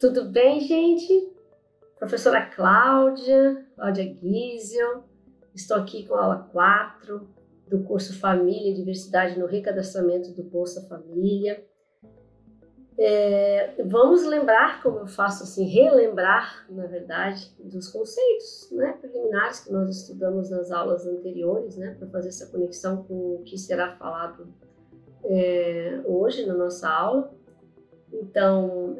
Tudo bem, gente? Professora Cláudia Guizio, estou aqui com a aula 4 do curso Família e Diversidade no Recadastramento do Bolsa Família. Vamos lembrar, como eu faço assim, relembrar, na verdade, dos conceitos, né, preliminares que nós estudamos nas aulas anteriores, né, para fazer essa conexão com o que será falado hoje na nossa aula. Então,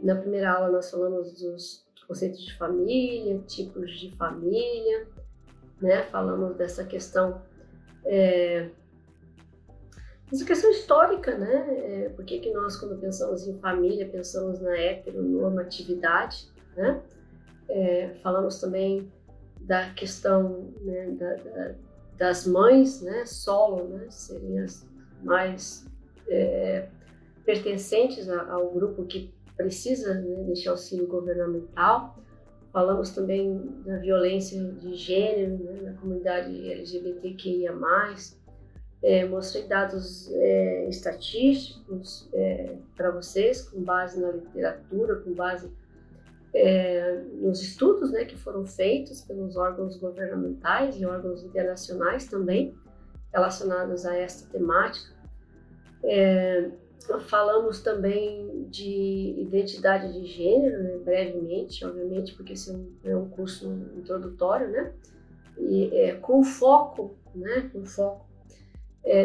na primeira aula nós falamos dos conceitos de família, tipos de família, né? Falamos dessa questão, histórica, né? Por que nós, quando pensamos em família, pensamos na heteronormatividade, né? Falamos também da questão, né, das mães, né? Solo, né? Seriam as mais pertencentes ao grupo que precisa, né, desse auxílio governamental. Falamos também da violência de gênero, né, na comunidade LGBTQIA+. Mostrei dados estatísticos para vocês, com base na literatura, com base nos estudos, né, que foram feitos pelos órgãos governamentais e órgãos internacionais também, relacionados a esta temática. Falamos também de identidade de gênero, né, brevemente, obviamente, porque esse é um curso introdutório, né, e com foco, né,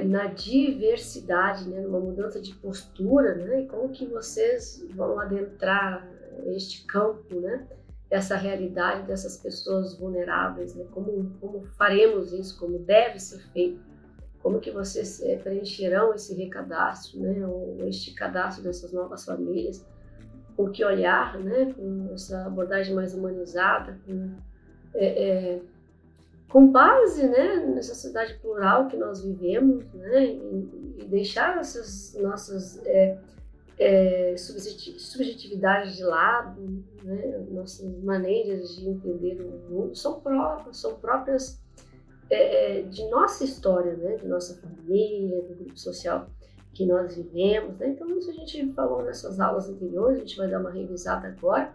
na diversidade, né, numa mudança de postura, né, e como que vocês vão adentrar este campo, né, essa realidade dessas pessoas vulneráveis, né, como faremos isso, como deve ser feito. Como que vocês preencherão esse recadastro, né, ou este cadastro dessas novas famílias, com que olhar, né, com essa abordagem mais humanizada, com base, né, nessa sociedade plural que nós vivemos, né, e deixar essas nossas subjetividades de lado, né, nossas maneiras de entender o mundo são próprias de nossa história, né, de nossa família, do grupo social que nós vivemos, né? Então isso a gente falou nessas aulas anteriores, a gente vai dar uma revisada agora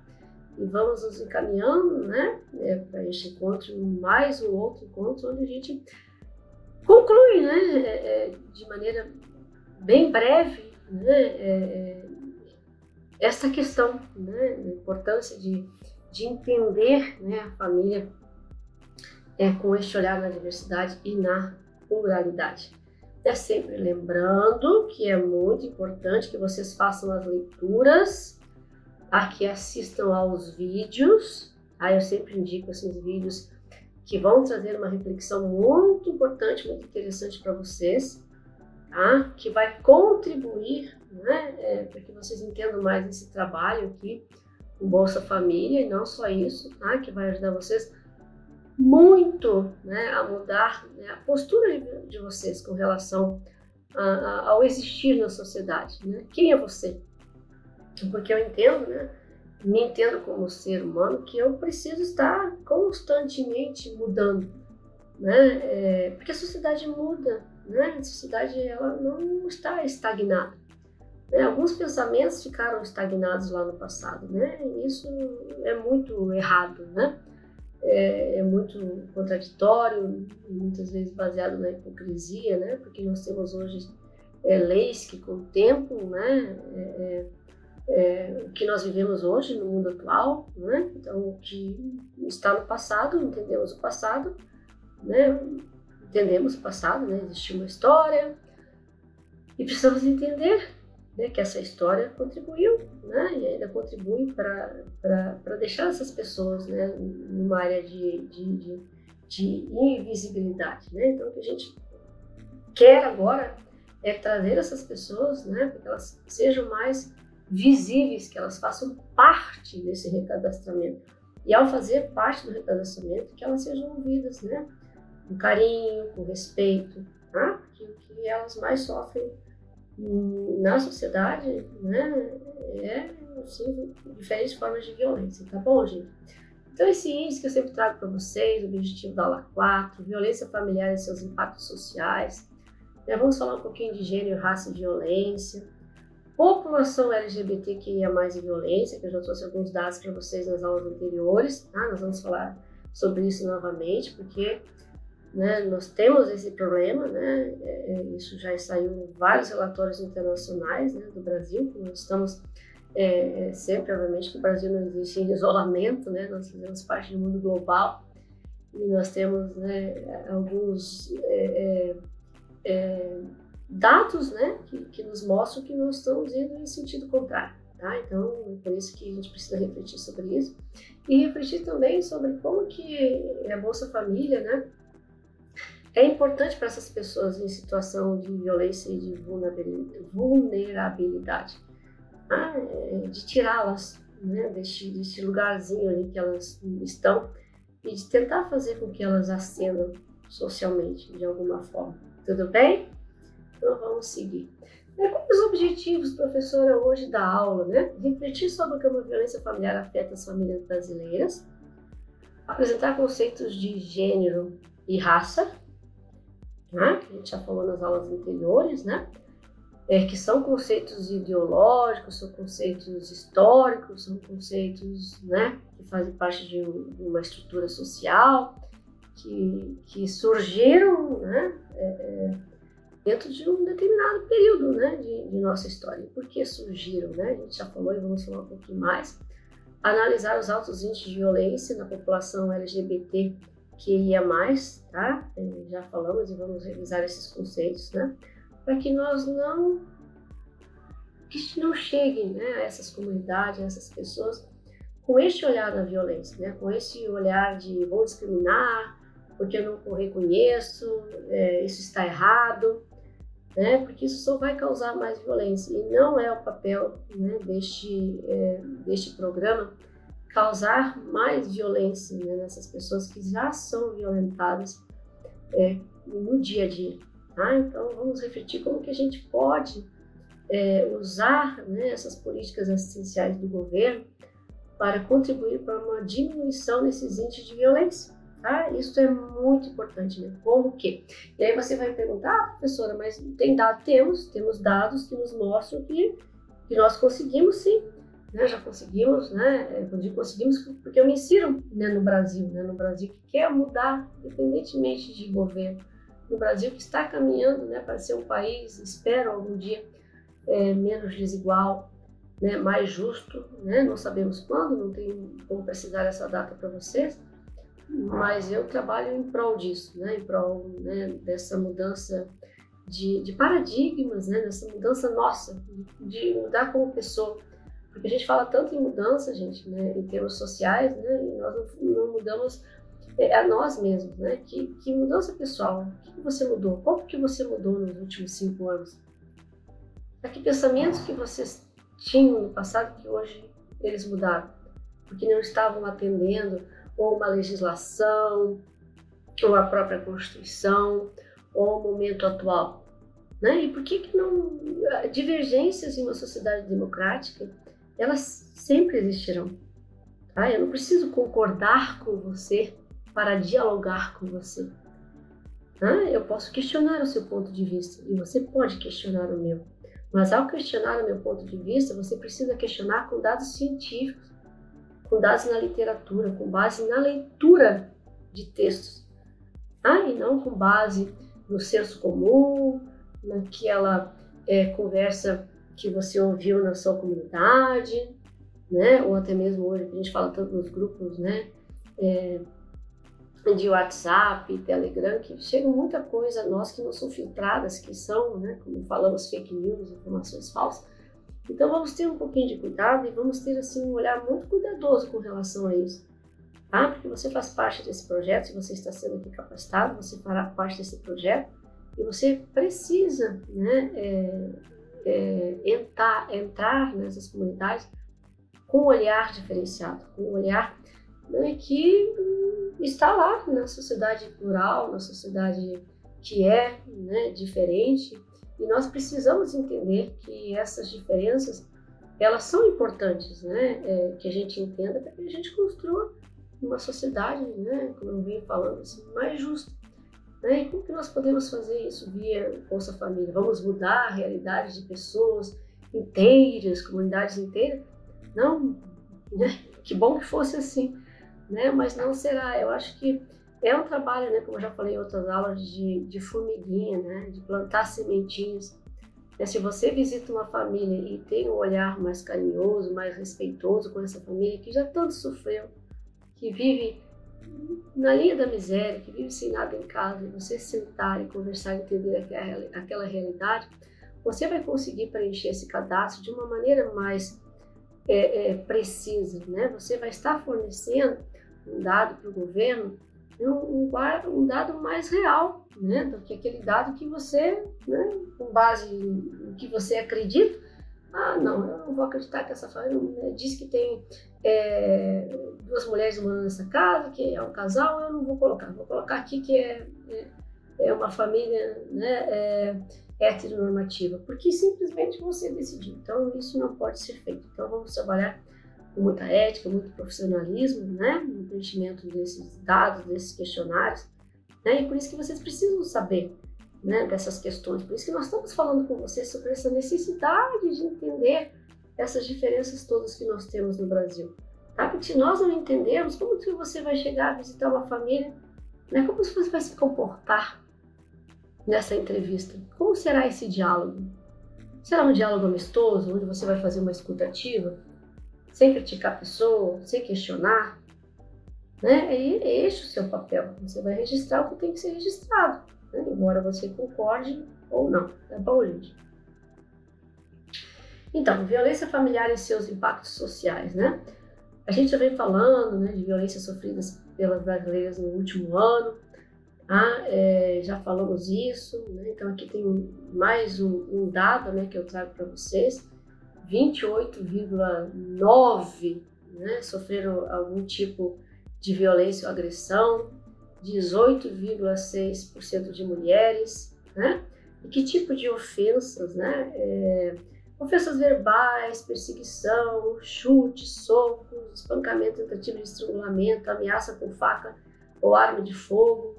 e vamos nos encaminhando, né, para este encontro, mais um outro encontro onde a gente conclui, né, de maneira bem breve, né, essa questão, né, da importância de entender, né, a família com este olhar na diversidade e na pluralidade. Sempre lembrando que é muito importante que vocês façam as leituras, que assistam aos vídeos. Eu sempre indico esses vídeos que vão trazer uma reflexão muito importante, muito interessante para vocês, tá? Que vai contribuir, né, para que vocês entendam mais esse trabalho aqui, o Bolsa Família, e não só isso, tá? Que vai ajudar vocês muito, né, a mudar, né, a postura de vocês com relação ao existir na sociedade, né? Quem é você? Porque eu entendo, né, me entendo como ser humano, que eu preciso estar constantemente mudando, né? Porque a sociedade muda, né? A sociedade, ela não está estagnada, né? Alguns pensamentos ficaram estagnados lá no passado, né? Isso é muito errado, né? É muito contraditório, muitas vezes baseado na hipocrisia, né? Porque nós temos hoje leis que com o tempo, né, o que nós vivemos hoje no mundo atual, né? Então, o que está no passado, entendemos o passado, né? Entendemos o passado, né? Existe uma história e precisamos entender, né, que essa história contribuiu, né, e ainda contribui para deixar essas pessoas, né, numa área de invisibilidade, né? Então, o que a gente quer agora é trazer essas pessoas, né, para que elas sejam mais visíveis, que elas façam parte desse recadastramento. E ao fazer parte do recadastramento, que elas sejam ouvidas, né, com carinho, com respeito, tá? Que o que elas mais sofrem na sociedade, né, assim, diferentes formas de violência, tá bom, gente? Então, esse índice que eu sempre trago para vocês, o objetivo da aula 4, violência familiar e seus impactos sociais, né, vamos falar um pouquinho de gênero, raça e violência, população LGBTQIA+ e violência, que eu já trouxe alguns dados para vocês nas aulas anteriores, tá? Nós vamos falar sobre isso novamente, porque, né, nós temos esse problema, né? Isso já saiu em vários relatórios internacionais, né, do Brasil, que nós estamos sempre, obviamente, que o Brasil não existe em isolamento, né? Nós fazemos parte do mundo global e nós temos, né, alguns dados, né, que nos mostram que nós estamos indo em sentido contrário, tá? Então, é por isso que a gente precisa refletir sobre isso e refletir também sobre como que a Bolsa Família, né, é importante para essas pessoas em situação de violência e de vulnerabilidade, tá? De tirá-las, né, deste lugarzinho ali que elas estão e de tentar fazer com que elas ascendam socialmente de alguma forma. Tudo bem? Então vamos seguir. Quais os objetivos, professora, hoje da aula, né? Refletir sobre como a violência familiar afeta as famílias brasileiras, apresentar conceitos de gênero e raça, né? Que a gente já falou nas aulas anteriores, né? Que são conceitos ideológicos, são conceitos históricos, são conceitos, né, que fazem parte de uma estrutura social, que surgiram, né, dentro de um determinado período, né, de nossa história. Por que surgiram, né? A gente já falou e vamos falar um pouquinho mais. Analisar os altos índices de violência na população LGBTQIA+, tá? Já falamos e vamos revisar esses conceitos, né? Para que nós não cheguem, né, a essas comunidades, a essas pessoas com este olhar da violência, né? Com esse olhar de vou discriminar, porque eu não reconheço, isso está errado, né? Porque isso só vai causar mais violência e não é o papel, né, deste programa causar mais violência, né, nessas pessoas que já são violentadas no dia a dia. Tá? Então vamos refletir como que a gente pode usar, né, essas políticas assistenciais do governo para contribuir para uma diminuição desses índices de violência. Tá? Isso é muito importante, né? Como que? E aí você vai me perguntar, professora, mas tem dados? Temos dados que nos mostram que nós conseguimos sim, né? Já conseguimos, né? Eu digo conseguimos porque eu me insiro, né, no Brasil que quer mudar, independentemente de governo, no Brasil que está caminhando, né, para ser um país, espero algum dia, menos desigual, né, mais justo, né? Não sabemos quando, não tenho como precisar essa data para vocês, mas eu trabalho em prol disso, né, em prol, né, dessa mudança de paradigmas, né, dessa mudança nossa, de mudar como pessoa, porque a gente fala tanto em mudança, gente, né, em termos sociais, né, e nós não mudamos a nós mesmos, né, que mudança pessoal, o que você mudou, como que você mudou nos últimos 5 anos, que pensamentos que vocês tinham no passado que hoje eles mudaram, porque não estavam atendendo ou uma legislação, ou a própria Constituição, ou o momento atual, né? E por que não divergências em uma sociedade democrática, elas sempre existirão, tá? Eu não preciso concordar com você para dialogar com você, tá? Eu posso questionar o seu ponto de vista e você pode questionar o meu, mas ao questionar o meu ponto de vista, você precisa questionar com dados científicos, com base na literatura, com base na leitura de textos, e não com base no senso comum, naquela conversa que você ouviu na sua comunidade, né? Ou até mesmo hoje, que a gente fala tanto nos grupos, né, de WhatsApp, Telegram, que chega muita coisa a nós que não são filtradas, que são, né, como falamos, fake news, informações falsas. Então vamos ter um pouquinho de cuidado e vamos ter assim um olhar muito cuidadoso com relação a isso, tá? Porque você faz parte desse projeto, se você está sendo aqui capacitado, você fará parte desse projeto e você precisa, né, entrar nessas comunidades com um olhar diferenciado, com um olhar, né, que está lá na sociedade plural, na sociedade que é, né, diferente. E nós precisamos entender que essas diferenças, elas são importantes, né? Que a gente entenda para que a gente construa uma sociedade, né, como eu venho falando, assim, mais justa. Né? E como que nós podemos fazer isso via Bolsa Família? Vamos mudar a realidade de pessoas inteiras, comunidades inteiras. Não, né? Que bom que fosse assim, né? Mas não será. Eu acho que é um trabalho, né? Como eu já falei em outras aulas, de formiguinha, né? De plantar sementinhas. Se você visita uma família e tem um olhar mais carinhoso, mais respeitoso com essa família que já tanto sofreu, que vive na linha da miséria, que vive sem nada em casa, e você sentar e conversar e entender aquela realidade, você vai conseguir preencher esse cadastro de uma maneira mais precisa, né? Você vai estar fornecendo um dado para o governo, um dado mais real, né, do que aquele dado que você, né, com base no que você acredita, não, eu não vou acreditar que essa família diz que tem 2 mulheres morando nessa casa, que é um casal, eu não vou colocar aqui que é uma família, né, heteronormativa, porque simplesmente você decidiu. Então isso não pode ser feito. Então vamos trabalhar com muita ética, muito profissionalismo, né, no preenchimento desses dados, desses questionários, né, e por isso que vocês precisam saber, né, dessas questões, por isso que nós estamos falando com vocês sobre essa necessidade de entender essas diferenças todas que nós temos no Brasil, tá? Porque se nós não entendermos, como que você vai chegar a visitar uma família, né, como você vai se comportar nessa entrevista? Como será esse diálogo? Será um diálogo amistoso, onde você vai fazer uma escuta ativa, sem criticar a pessoa, sem questionar, né? É este o seu papel. Você vai registrar o que tem que ser registrado, né? Embora você concorde ou não. Tá bom, gente? Então, violência familiar e seus impactos sociais, né? A gente já vem falando, né, de violências sofridas pelas brasileiras no último ano. Já falamos isso, né? Então aqui tem mais um dado, né, que eu trago para vocês. 28,9%, né, sofreram algum tipo de violência ou agressão, 18,6% de mulheres, né? E que tipo de ofensas, né? Ofensas verbais, perseguição, chute, socos, espancamento, tentativa de estrangulamento, ameaça com faca ou arma de fogo.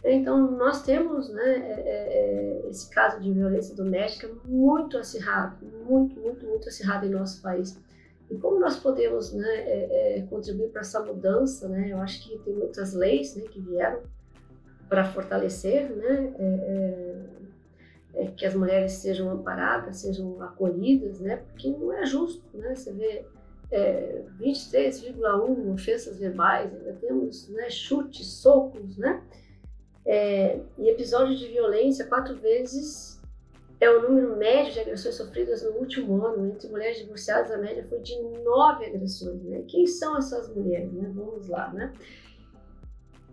Então, nós temos, né, esse caso de violência doméstica muito acirrado, muito acirrado em nosso país. E como nós podemos, né, contribuir para essa mudança, né? Eu acho que tem muitas leis, né, que vieram para fortalecer, né, que as mulheres sejam amparadas, sejam acolhidas, né? Porque não é justo, né? Você vê 23,1% ofensas verbais, ainda temos, né, chutes, socos, né? E episódios de violência 4 vezes é o número médio de agressões sofridas no último ano. Entre mulheres divorciadas, a média foi de 9 agressões, né? Quem são essas mulheres, né? Vamos lá, né?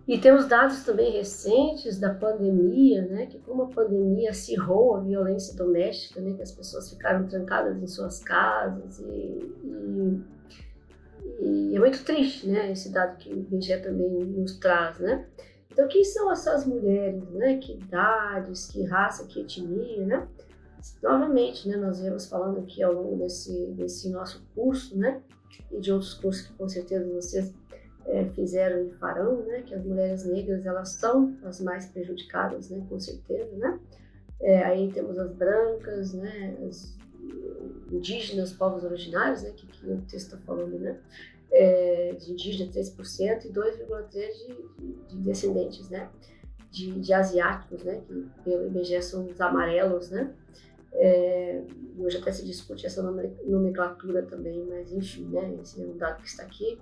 E temos dados também recentes da pandemia, né? Que como a pandemia acirrou a violência doméstica, né? Que as pessoas ficaram trancadas em suas casas e é muito triste, né? Esse dado que o IBGE também nos traz, né? Então, quem são essas mulheres, né? Que idades, que raça, que etnia, né? Novamente, né? Nós viemos falando aqui ao longo desse nosso curso, né? E de outros cursos que com certeza vocês fizeram e farão, né? Que as mulheres negras, elas são as mais prejudicadas, né? Com certeza, né? Aí temos as brancas, né? As indígenas, povos originários, né? Que o texto está falando, né? De indígena 3% e 2,3% de descendentes, né, de asiáticos, né, que pelo IBGE são os amarelos, né, hoje até se discute essa nomenclatura também, mas enfim, né, esse é um dado que está aqui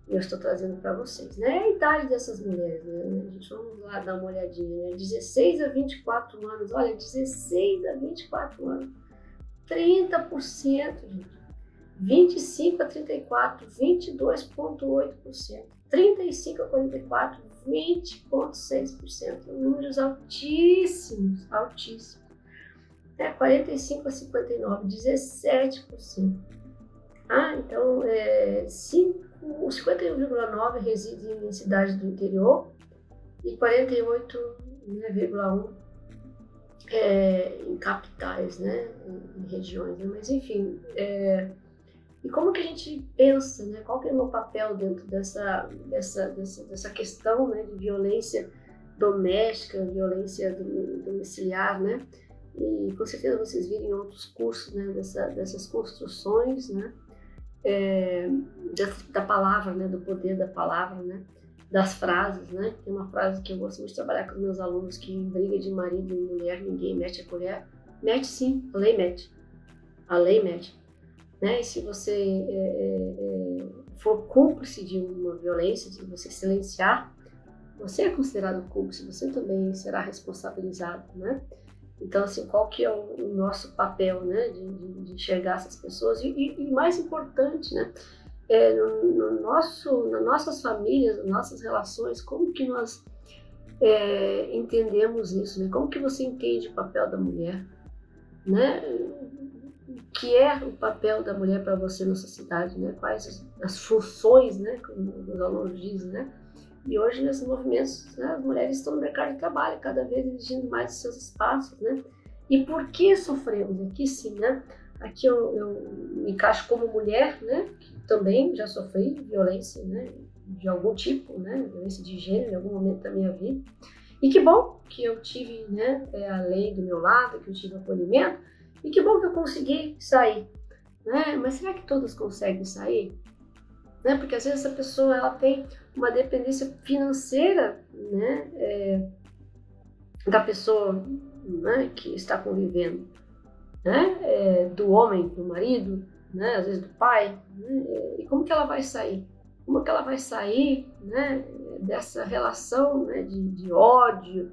e eu estou trazendo para vocês, né, a idade dessas mulheres, né, a gente vamos lá dar uma olhadinha, né, 16 a 24 anos, olha, 16 a 24 anos, 30%, gente. 25 a 34, 22,8%. 35 a 44, 20,6%. Números altíssimos, altíssimos. 45 a 59, 17%. Então, 51,9% residem em cidades do interior e 48,1% em capitais, né, em regiões. Né? Mas, enfim... E como que a gente pensa, né? Qual que é o meu papel dentro dessa questão, né, de violência doméstica, violência domiciliar, né? e com certeza vocês viram em outros cursos, né, dessas construções, né, da palavra, né, do poder da palavra, né, das frases, né. Tem uma frase que eu gosto muito de trabalhar com os meus alunos, que em briga de marido e mulher ninguém mete a colher. Mete sim, a lei mete. A lei mete. Né? E se você for cúmplice de uma violência, de você silenciar, você é considerado cúmplice, você também será responsabilizado, né? Então, assim, qual que é o nosso papel, né, de enxergar essas pessoas? E mais importante, né, nas nossas famílias, nas nossas relações, como que nós entendemos isso, né? Como que você entende o papel da mulher, né? O que é o papel da mulher para você na sociedade, né? Quais as funções, né, como os alunos dizem, né? E hoje, nesses movimentos, né, as mulheres estão no mercado de trabalho, cada vez exigindo mais de seus espaços, né? E por que sofremos? Aqui sim, né? Aqui eu me encaixo como mulher, né? Que também já sofri violência, né? De algum tipo, né? Violência de gênero em algum momento da minha vida. E que bom que eu tive, né, a lei do meu lado, que eu tive acolhimento, e que bom que eu consegui sair, né? Mas será que todas conseguem sair? Né? Porque às vezes essa pessoa ela tem uma dependência financeira, né, da pessoa, né, que está convivendo, né, do homem, do marido, né, às vezes do pai, né? E como que ela vai sair? Como que ela vai sair, né, dessa relação, né, de ódio,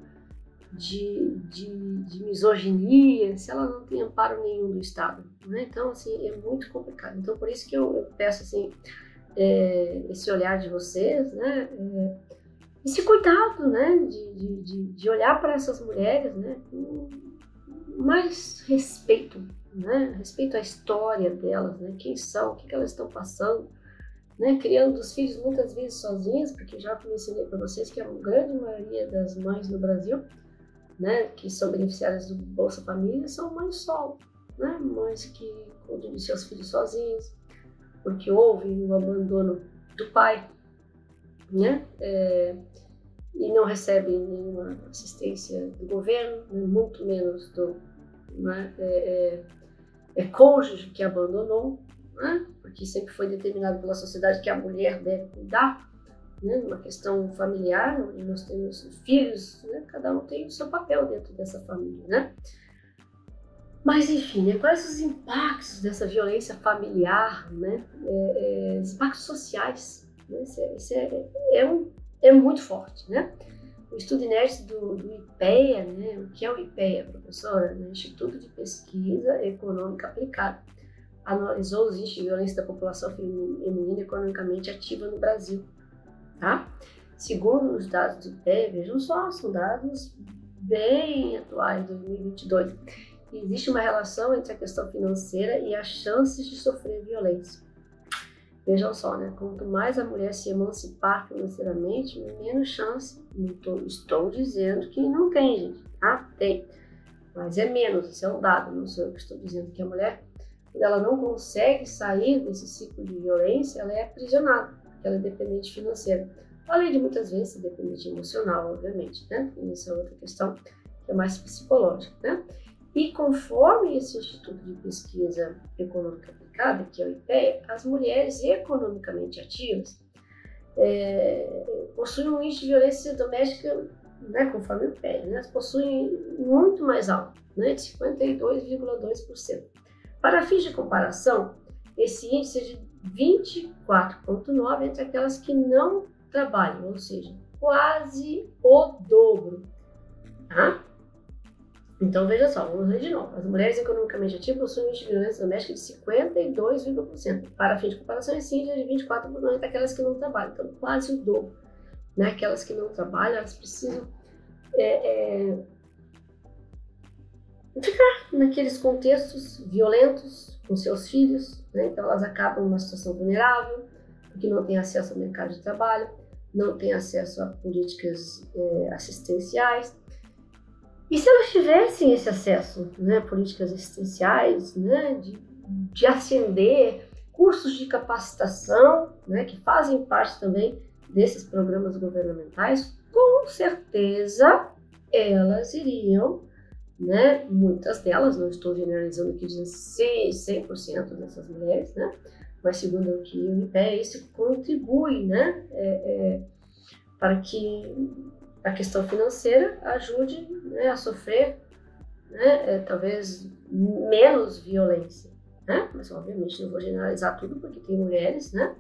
de misoginia, se ela não tem amparo nenhum do Estado, né? Então, assim, é muito complicado. Então, por isso que eu peço, assim, esse olhar de vocês, né? Esse cuidado, né? De olhar para essas mulheres, né? Com mais respeito, né? Respeito à história delas, né? Quem são, o que elas estão passando, né? Criando os filhos muitas vezes sozinhas, porque já mencionei para vocês que a grande maioria das mães no Brasil, né, que são beneficiárias do Bolsa Família, são mães solo, né? Mães que cuidam de seus filhos sozinhas, porque houve um abandono do pai, né? E não recebem nenhuma assistência do governo, né? Muito menos do, né, cônjuge que abandonou, né? Porque sempre foi determinado pela sociedade que a mulher deve cuidar, né? Uma questão familiar, onde nós temos filhos, né? Cada um tem o seu papel dentro dessa família, né? Mas, enfim, né, quais os impactos dessa violência familiar, né? Os impactos sociais, né? Isso é muito forte, né? O estudo inédito do IPEA, né? O que é o IPEA, professora? O Instituto de Pesquisa Econômica Aplicada, analisou os índices de violência da população feminina economicamente ativa no Brasil, tá? Segundo os dados do IPEA, vejam só, são dados bem atuais, de 2022. Existe uma relação entre a questão financeira e as chances de sofrer violência. Vejam só, né? Quanto mais a mulher se emancipar financeiramente, menos chance. Não estou dizendo que não tem, gente, tá? Tem. Mas é menos, isso é um dado, não sou eu que estou dizendo que a mulher, quando ela não consegue sair desse ciclo de violência, ela é aprisionada, porque ela é dependente financeira. Além de muitas vezes ser dependente emocional, obviamente, né? E essa é outra questão que é mais psicológica, né? E conforme esse Instituto de Pesquisa Econômica Aplicada, que é o IPEA, as mulheres economicamente ativas possuem um índice de violência doméstica, né, conforme o IPEA, né, elas possuem muito mais alto, né, de 52,2%. Para fins de comparação, esse índice é de 24,9% entre aquelas que não trabalham, ou seja, quase o dobro, tá? Então, veja só, vamos ver de novo. As mulheres economicamente ativas possuem um índice de violência doméstica de 52,1%. Para fim de comparação, esse índice é de 24,9% daquelas que não trabalham. Então, quase o dobro. Né? Aquelas que não trabalham, elas precisam ficar naqueles contextos violentos com seus filhos. Né? Então, elas acabam numa situação vulnerável, porque não têm acesso ao mercado de trabalho, não têm acesso a políticas assistenciais. E se elas tivessem esse acesso, né, políticas assistenciais, né, de ascender, cursos de capacitação, né, que fazem parte também desses programas governamentais, com certeza elas iriam né? Muitas delas, não estou generalizando aqui dizendo 100% dessas mulheres, né? Mas segundo o que o IPEA, isso contribui, né? Para que a questão financeira ajude, né, a sofrer, né, talvez menos violência, né? Mas obviamente não vou generalizar tudo, porque tem mulheres, né,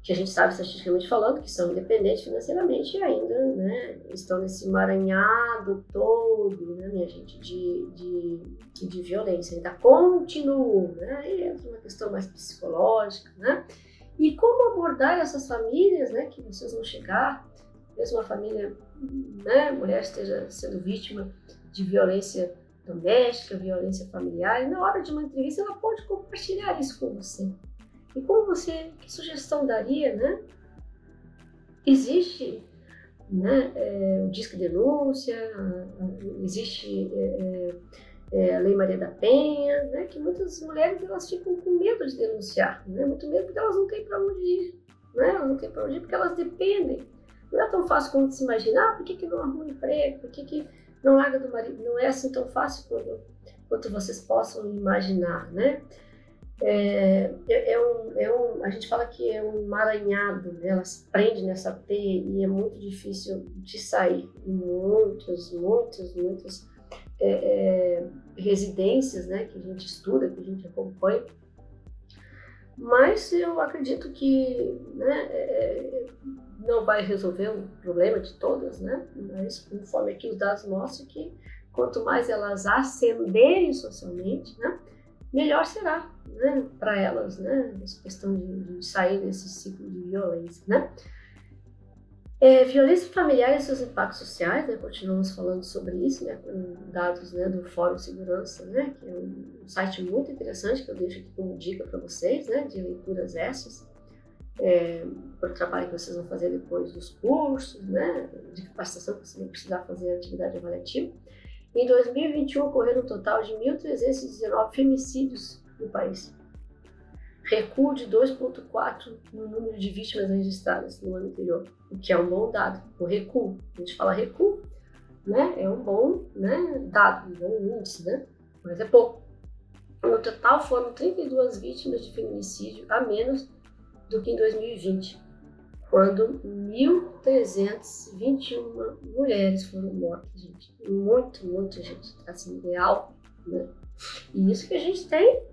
que a gente sabe estatisticamente falando que são independentes financeiramente e ainda, né, estão nesse emaranhado todo, né, minha gente, de violência, ainda continuam, né? Aí entra uma questão mais psicológica, né? E como abordar essas famílias, né, que vocês vão chegar, mesmo uma família, né, mulher esteja sendo vítima de violência doméstica, violência familiar, e na hora de uma entrevista ela pode compartilhar isso com você. E como você, que sugestão daria, né? Existe, né, o Disque Denúncia, existe a Lei Maria da Penha, né, que muitas mulheres elas ficam com medo de denunciar, né, muito medo porque elas não têm para onde ir, né, elas não têm para onde ir porque elas dependem. Não é tão fácil quanto se imaginar, por que não arruma um emprego, por que não larga do marido, não é assim tão fácil quanto vocês possam imaginar, né? A gente fala que é um emaranhado, né? Ela se prende nessa teia e é muito difícil de sair. Muitas residências, né, que a gente estuda, que a gente acompanha, mas eu acredito que, né, não vai resolver o problema de todas, né? Mas conforme aqui os dados mostram que quanto mais elas ascenderem socialmente, né, melhor será, né, para elas, né, essa questão de sair desse ciclo de violência, né? Violência familiar e seus impactos sociais, né, continuamos falando sobre isso, né, com dados, né, do Fórum Segurança, né, que é um site muito interessante que eu deixo aqui como dica para vocês, né, de leituras essas, para o trabalho que vocês vão fazer depois dos cursos, né, de capacitação, que vocês vão precisar fazer atividade avaliativa. Em 2021, ocorreram um total de 1.319 femicídios no país. Recuo de 2,4 no número de vítimas registradas no ano anterior, o que é um bom dado. O recuo, a gente fala recuo, né? É um bom, né, dado, um bom índice, né? Mas é pouco. No total foram 32 vítimas de feminicídio a menos do que em 2020, quando 1.321 mulheres foram mortas, gente. Muita gente, assim, real, né? E isso que a gente tem,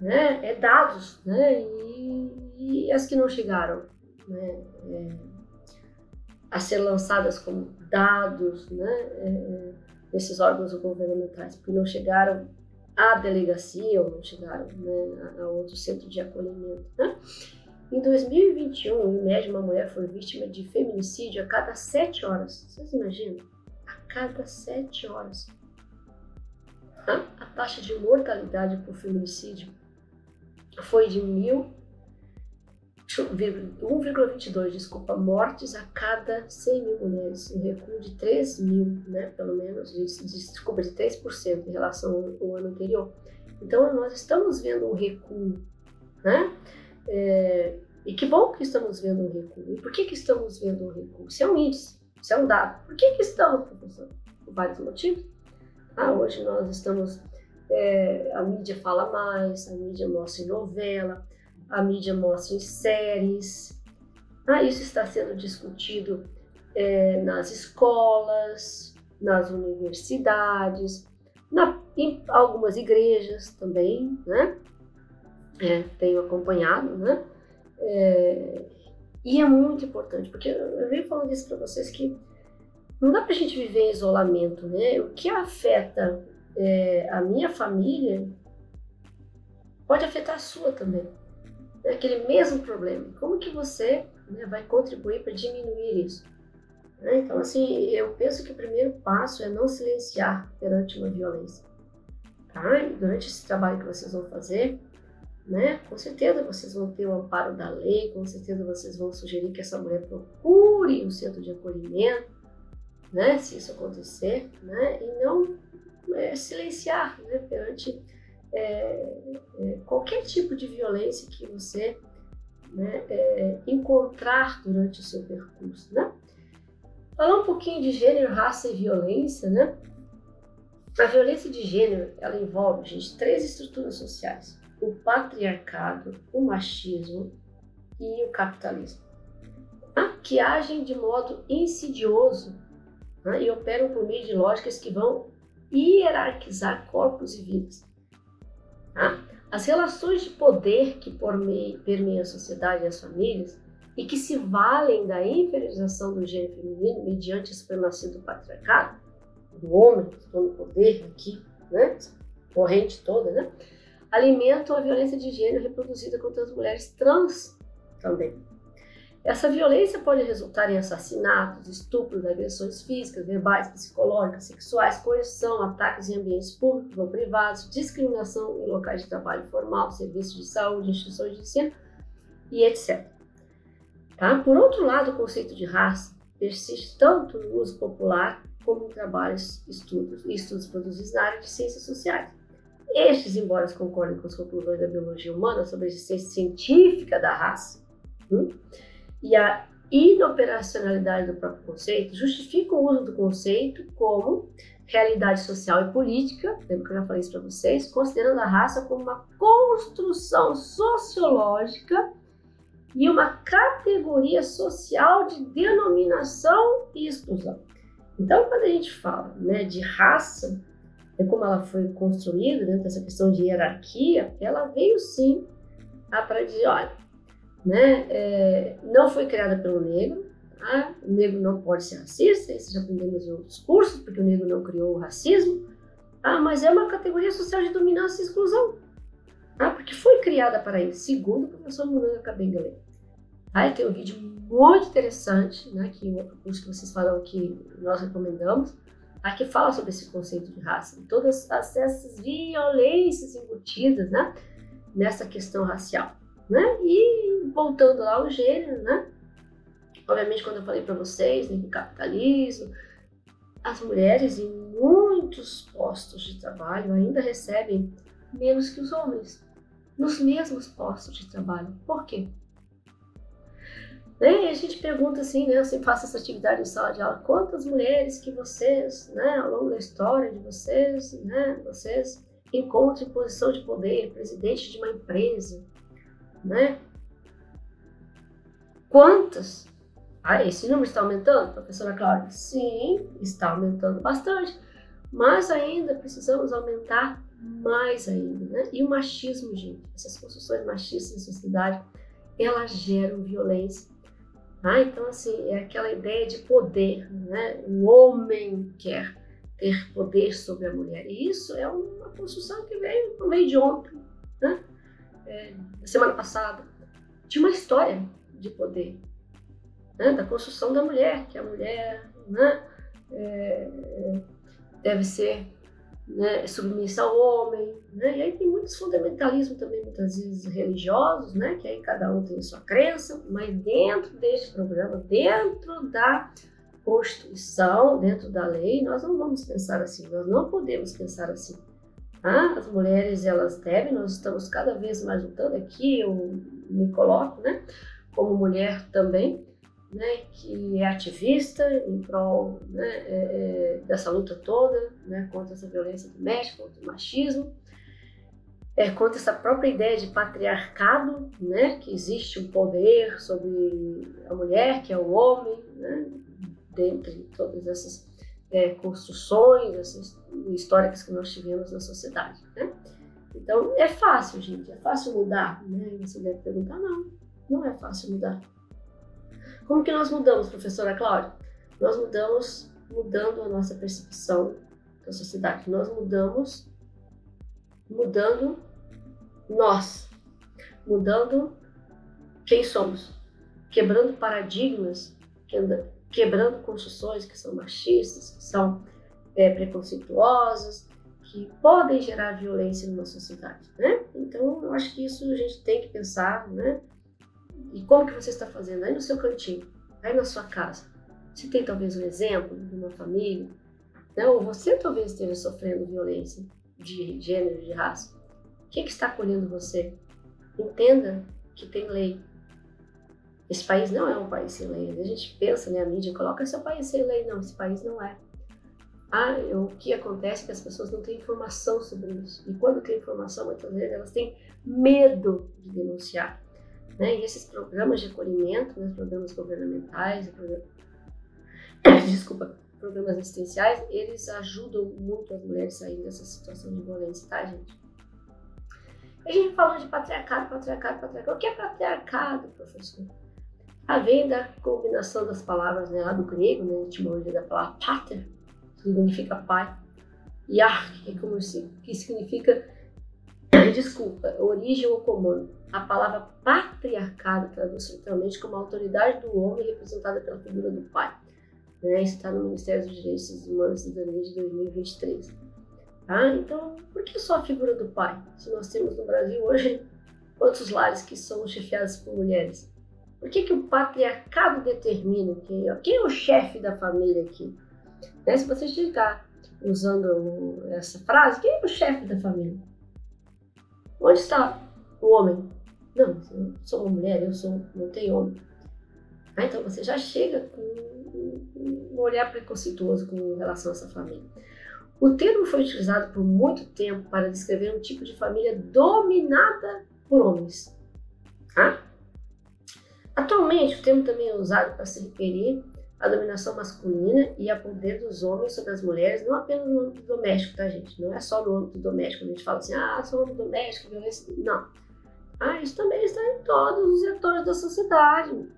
né, é dados, né, e as que não chegaram, né, a ser lançadas como dados, né, nesses órgãos governamentais, porque não chegaram à delegacia ou não chegaram, né, a outro centro de acolhimento, né? Em 2021, em média, uma mulher foi vítima de feminicídio a cada 7 horas. Vocês imaginam? A cada 7 horas. A taxa de mortalidade por feminicídio foi de 1,22, mortes a cada 100 mil mulheres, um recuo de 3 mil, né, pelo menos, de 3% em relação ao ano anterior. Então, nós estamos vendo um recuo, né? E que bom que estamos vendo um recuo. E por que estamos vendo um recuo? Isso é um índice, isso é um dado. Por que estamos, professor? Por vários motivos. Hoje nós estamos... a mídia fala mais, a mídia mostra em novela, a mídia mostra em séries. Isso está sendo discutido nas escolas, nas universidades, em algumas igrejas também, né? Tenho acompanhado, né? E é muito importante, porque eu venho falando isso para vocês que não dá para a gente viver em isolamento, né? O que afeta a minha família pode afetar a sua também. É aquele mesmo problema. Como que você, né, vai contribuir para diminuir isso? Então, assim, eu penso que o primeiro passo é não silenciar perante uma violência. Tá? E durante esse trabalho que vocês vão fazer, né, com certeza vocês vão ter o amparo da lei, com certeza vocês vão sugerir que essa mulher procure um centro de acolhimento, né, se isso acontecer, né, e não silenciar, né, perante qualquer tipo de violência que você, né, encontrar durante o seu percurso, né. Falar um pouquinho de gênero, raça e violência, né. A violência de gênero, ela envolve, gente, 3 estruturas sociais: o patriarcado, o machismo e o capitalismo, tá? Que agem de modo insidioso, tá? E operam por meio de lógicas que vão hierarquizar corpos e vidas, tá? As relações de poder que permeiam a sociedade e as famílias e que se valem da inferiorização do gênero feminino mediante a supremacia do patriarcado, do homem, que está no poder aqui, né? Corrente toda, né? Alimentam a violência de gênero reproduzida contra as mulheres trans também. Essa violência pode resultar em assassinatos, estupros, agressões físicas, verbais, psicológicas, sexuais, coerção, ataques em ambientes públicos ou privados, discriminação em locais de trabalho formal, serviços de saúde, instituições de ensino e etc. Tá? Por outro lado, o conceito de raça persiste tanto no uso popular como em trabalhos e estudos produzidos na área de ciências sociais. Estes, embora concordem com as conclusões da biologia humana sobre a existência científica da raça, e a inoperacionalidade do próprio conceito, justificam o uso do conceito como realidade social e política, lembra que eu já falei isso para vocês, considerando a raça como uma construção sociológica e uma categoria social de denominação e exclusão. Então, quando a gente fala, né, de raça, como ela foi construída dentro dessa questão de hierarquia, ela veio sim para dizer, olha, né, não foi criada pelo negro, tá? O negro não pode ser racista, isso já aprendemos em outros cursos, porque o negro não criou o racismo, tá? Mas é uma categoria social de dominância e exclusão, tá? Porque foi criada para isso, segundo o professor Munanga Kabengele. Tá? Tem um vídeo muito interessante, né, que o outro curso que vocês falam aqui, nós recomendamos, tá? Que fala sobre esse conceito de raça, todas essas violências embutidas, né, nessa questão racial. Né? E voltando lá ao gênero, né? Obviamente, quando eu falei para vocês, né, do capitalismo, as mulheres em muitos postos de trabalho ainda recebem menos que os homens, nos mesmos postos de trabalho. Por quê? Né? E a gente pergunta assim, né? Eu sempre faço essa atividade em sala de aula, quantas mulheres que vocês, né, ao longo da história de vocês, né, vocês encontram em posição de poder, presidente de uma empresa, né? Quantas? Esse número está aumentando, professora Cláudia? Sim, está aumentando bastante, mas ainda precisamos aumentar mais ainda, né? E o machismo, gente, essas construções machistas na sociedade, elas geram violência. Então, assim, é aquela ideia de poder, né? O homem quer ter poder sobre a mulher, e isso é uma construção que não veio de ontem, né? Semana passada, tinha uma história de poder, né, da construção da mulher, que a mulher, né, deve ser, né, submissa ao homem, né, e aí tem muitos fundamentalismos também, muitas vezes religiosos, né, que aí cada um tem a sua crença, mas dentro deste programa, dentro da Constituição, dentro da lei, nós não vamos pensar assim, nós não podemos pensar assim. As mulheres, elas devem, nós estamos cada vez mais lutando aqui, eu me coloco, né, como mulher também, né, que é ativista em prol, né, dessa luta toda, né, contra essa violência doméstica, contra o machismo, contra essa própria ideia de patriarcado, né, que existe um poder sobre a mulher, que é o homem, né, dentre todas essas construções, essas históricas que nós tivemos na sociedade, né? Então, é fácil, gente, é fácil mudar, né? E você deve perguntar, não é fácil mudar. Como que nós mudamos, professora Cláudia? Nós mudamos mudando a nossa percepção da sociedade, nós mudamos mudando nós, mudando quem somos, quebrando paradigmas, quebrando construções que são machistas, que são preconceituosas, que podem gerar violência numa sociedade, né? Então, eu acho que isso a gente tem que pensar, né? E como que você está fazendo aí no seu cantinho, aí na sua casa? Você tem talvez um exemplo de uma família, né? Ou você talvez esteja sofrendo violência de gênero, de raça. Quem que está acolhendo você? Entenda que tem lei. Esse país não é um país sem lei. A gente pensa, né, a mídia coloca esse país sem lei. Não, esse país não é. O que acontece é que as pessoas não têm informação sobre isso. E quando tem informação, muitas vezes elas têm medo de denunciar. Né? E esses programas de acolhimento, né, programas governamentais, programas assistenciais, eles ajudam muito as mulheres a saírem dessa situação de violência, tá, gente? A gente falou de patriarcado. O que é patriarcado, professor? Vem da combinação das palavras, né, lá do grego, né, a etimologia da palavra pater, que significa pai, e que significa, origem ou comando. A palavra patriarcado traduz literalmente como a autoridade do homem representada pela figura do pai. Né? Isso está no Ministério dos Direitos Humanos e Cidadania de 2023. Então, por que só a figura do pai? Se nós temos no Brasil hoje quantos lares que são chefiados por mulheres? Por que o patriarcado determina quem é o chefe da família aqui? Né? Se você chegar usando essa frase, quem é o chefe da família? Onde está o homem? Não, eu sou uma mulher, não tenho homem. Então você já chega com um olhar preconceituoso com relação a essa família. O termo foi utilizado por muito tempo para descrever um tipo de família dominada por homens. Atualmente, o termo também é usado para se referir à dominação masculina e ao poder dos homens sobre as mulheres, não apenas no âmbito doméstico, tá, gente? Não é só no âmbito doméstico, a gente fala assim, só no âmbito doméstico, violência. Não. Isso também está em todos os setores da sociedade.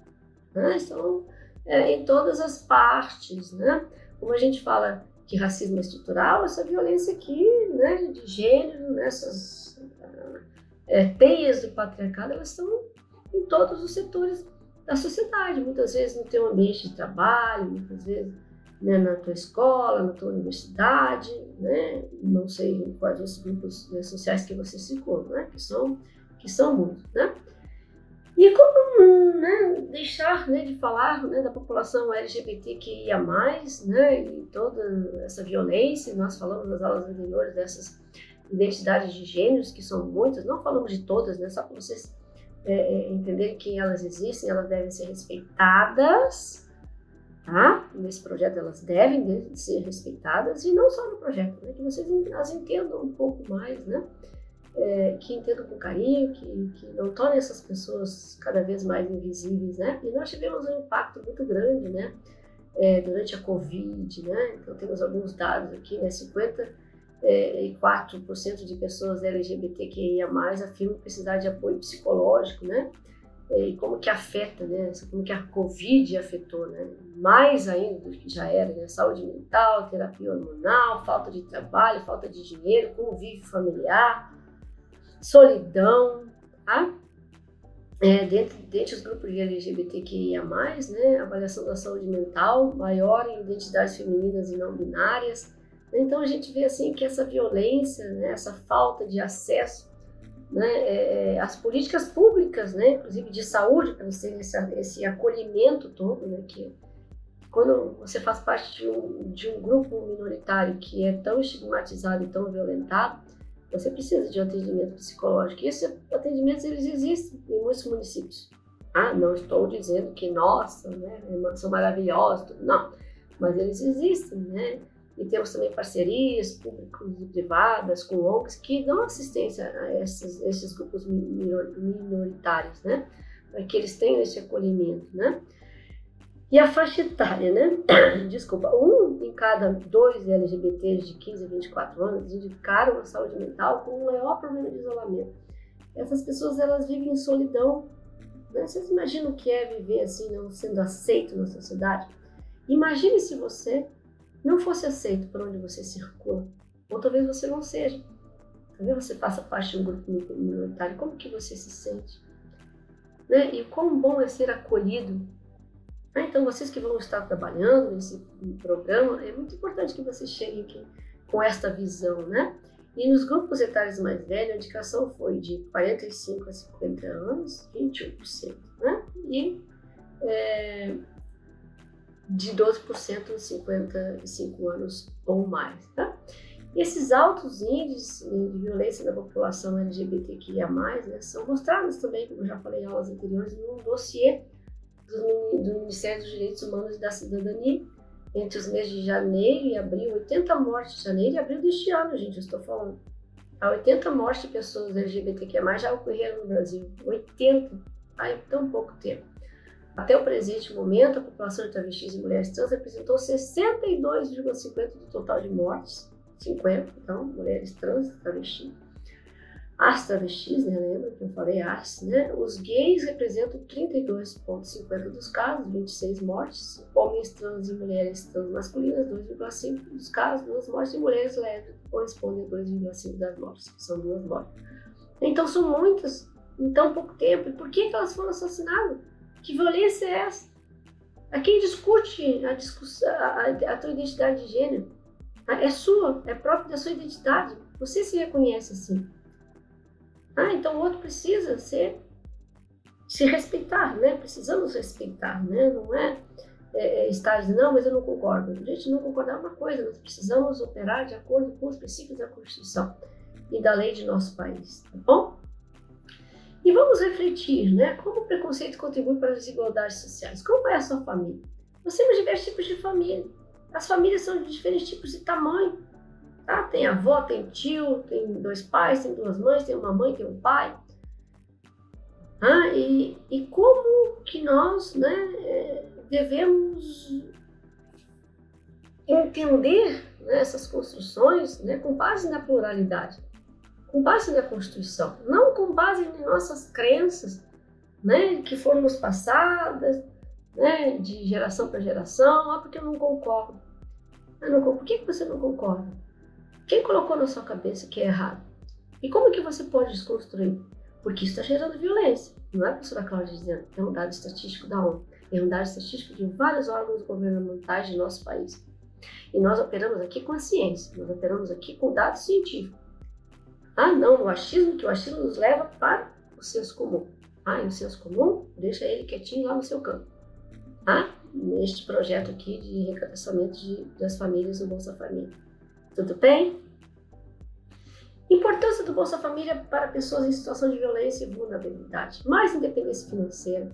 Estão em todas as partes, né? Como a gente fala que racismo é estrutural, essa violência aqui, né, de gênero, essas teias do patriarcado, elas estão em todos os setores da sociedade. Muitas vezes no teu ambiente de trabalho, muitas vezes, né, na tua escola, na tua universidade, né? Não sei quais os grupos, né, sociais que você circula, né? Que são muitos, né? E como, né, deixar, né, de falar, né, da população LGBTQIA+, né, e toda essa violência. Nós falamos nas aulas anteriores dessas identidades de gêneros, que são muitas, não falamos de todas, né, só para vocês entenderem que elas existem, elas devem ser respeitadas, tá? Nesse projeto elas devem ser respeitadas, e não só no projeto, né, que vocês as entendam um pouco mais, né? Que entendam com carinho, que não tornem essas pessoas cada vez mais invisíveis, né? E nós tivemos um impacto muito grande, né? Durante a Covid, né? Então temos alguns dados aqui, né? 54% de pessoas LGBTQIA+, afirmam precisar de apoio psicológico, né? E como que afeta, né? Como que a Covid afetou, né? Mais ainda do que já era, né? Saúde mental, terapia hormonal, falta de trabalho, falta de dinheiro, convívio familiar, solidão, tá? Dentre os grupos de LGBTQIA+, né, avaliação da saúde mental maior em identidades femininas e não binárias. Então a gente vê assim que essa violência, né, essa falta de acesso, né, às políticas públicas, né, inclusive de saúde, para você ter esse acolhimento todo, né, que quando você faz parte de um grupo minoritário que é tão estigmatizado e tão violentado, você precisa de um atendimento psicológico. E esses atendimentos, eles existem em muitos municípios. Não estou dizendo que, nossa, né, são maravilhosos, não. Mas eles existem, né? E temos também parcerias públicas e privadas com ONGs que dão assistência a esses grupos minoritários, né? Para que eles tenham esse acolhimento, né? E a faixa etária, né? Desculpa, 1 em cada 2 LGBTs de 15 a 24 anos indicaram a saúde mental como o maior problema de isolamento. Essas pessoas, elas vivem em solidão, né? Vocês imaginam o que é viver assim, não sendo aceito na sociedade? Imagine se você não fosse aceito por onde você circula, ou talvez você não seja. Talvez você faça parte de um grupo minoritário. Como que você se sente? Né? E quão bom é ser acolhido. Então, vocês que vão estar trabalhando nesse programa, é muito importante que vocês cheguem aqui com esta visão, né? E nos grupos etários mais velhos, a indicação foi de 45 a 50 anos, 21%, né? E de 12% 55 anos ou mais, tá? E esses altos índices de violência da população LGBTQIA+, né, são mostrados também, como eu já falei em aulas anteriores, num dossiê do Ministério dos Direitos Humanos e da Cidadania, entre os meses de janeiro e abril, 80 mortes de janeiro e abril deste ano, gente, eu estou falando. Há 80 mortes de pessoas LGBTQIA+, já ocorreram no Brasil. 80, há tão pouco tempo. Até o presente momento, a população de travestis e mulheres trans representou 62,50% do total de mortes. 50, então, mulheres trans, travestis. As travestis, né, lembra que eu falei as, né? Os gays representam 32,50% dos casos, 26 mortes. Homens trans e mulheres trans masculinas, 2,5% dos casos, 2 mortes. E mulheres lésbicas correspondem a 2,5% das mortes, são 2 mortes. Então são muitas em tão pouco tempo. E por que elas foram assassinadas? Que violência é essa? A quem discute a tua identidade de gênero? É sua, é próprio da sua identidade. Você se reconhece assim. Então o outro precisa se respeitar, né? Precisamos respeitar, né? Não é estar dizendo, não, mas eu não concordo. A gente não concordar é uma coisa, nós precisamos operar de acordo com os princípios da Constituição e da lei de nosso país, tá bom? E vamos refletir, né? Como o preconceito contribui para as desigualdades sociais? Como é a sua família? Nós temos diversos tipos de família. As famílias são de diferentes tipos de tamanho. Tá? Tem avó, tem tio, tem 2 pais, tem 2 mães, tem uma mãe, tem um pai. E como que nós, né, devemos entender, né, essas construções, né, com base na pluralidade, com base na Constituição, não com base em nossas crenças, né, que foram nos passadas, né, de geração para geração, porque eu não concordo. Por que você não concorda? Quem colocou na sua cabeça que é errado? E como que você pode desconstruir? Porque isso está gerando violência. Não é a professora Cláudia dizendo, é um dado estatístico da ONU, é um dado estatístico de vários órgãos governamentais de nosso país. E nós operamos aqui com a ciência, nós operamos aqui com dados científicos. Não, o achismo, que o achismo nos leva para o senso comum. E o senso comum, deixa ele quietinho lá no seu canto. Neste projeto aqui de recadastramento das famílias no Bolsa Família. Tudo bem? Importância do Bolsa Família para pessoas em situação de violência e vulnerabilidade. Mais independência financeira.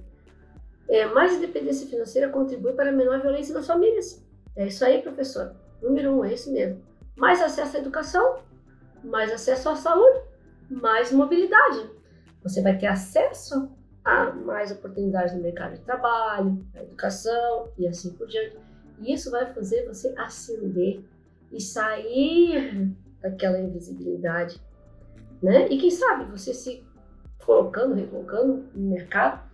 Mais independência financeira contribui para a menor violência nas famílias. É isso aí, professor. Número 1, é isso mesmo. Mais acesso à educação, mais acesso à saúde, mais mobilidade. Você vai ter acesso a mais oportunidades no mercado de trabalho, à educação e assim por diante. E isso vai fazer você ascender e sair daquela invisibilidade, né? E quem sabe você se colocando, recolocando no mercado,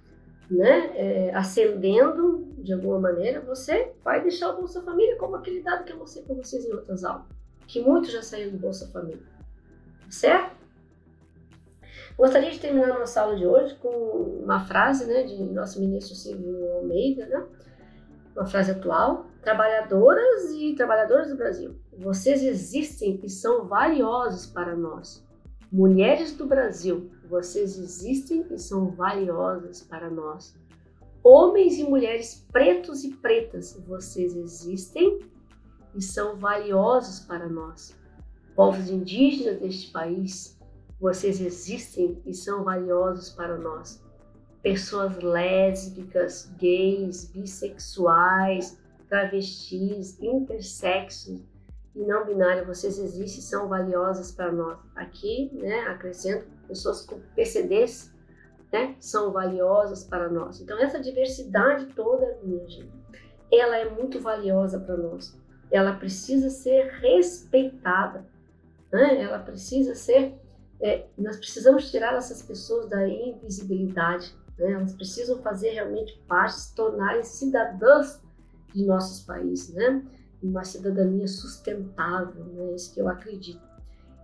né? Ascendendo de alguma maneira, você vai deixar o Bolsa Família, como aquele dado que eu mostrei para vocês em outras aulas, que muitos já saíram do Bolsa Família, certo? Gostaria de terminar a nossa aula de hoje com uma frase, né, de nosso ministro Silvio Almeida, né? Uma frase atual: trabalhadoras e trabalhadores do Brasil, vocês existem e são valiosos para nós. Mulheres do Brasil, vocês existem e são valiosas para nós. Homens e mulheres pretos e pretas, vocês existem e são valiosos para nós. Povos indígenas deste país, vocês existem e são valiosos para nós. Pessoas lésbicas, gays, bissexuais, travestis, intersexos e não binárias, vocês existem e são valiosas para nós. Aqui, né, acrescento, pessoas com PCDs, né, são valiosas para nós. Então essa diversidade toda, minha gente, ela é muito valiosa para nós. Ela precisa ser respeitada, né? Ela precisa ser... nós precisamos tirar essas pessoas da invisibilidade, né? Elas precisam fazer realmente parte, se tornarem cidadãs de nossos países, né? Uma cidadania sustentável, né? Isso que eu acredito.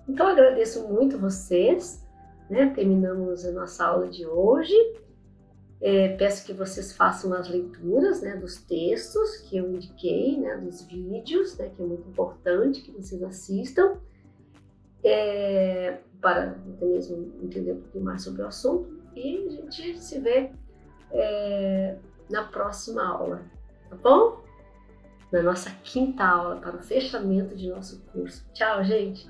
Então, eu agradeço muito vocês, né? Terminamos a nossa aula de hoje. Peço que vocês façam as leituras, né, dos textos que eu indiquei, né, dos vídeos, né, que é muito importante que vocês assistam, para até mesmo entender um pouquinho mais sobre o assunto. E a gente se vê na próxima aula, tá bom? Na nossa 5ª aula para o fechamento de nosso curso. Tchau, gente!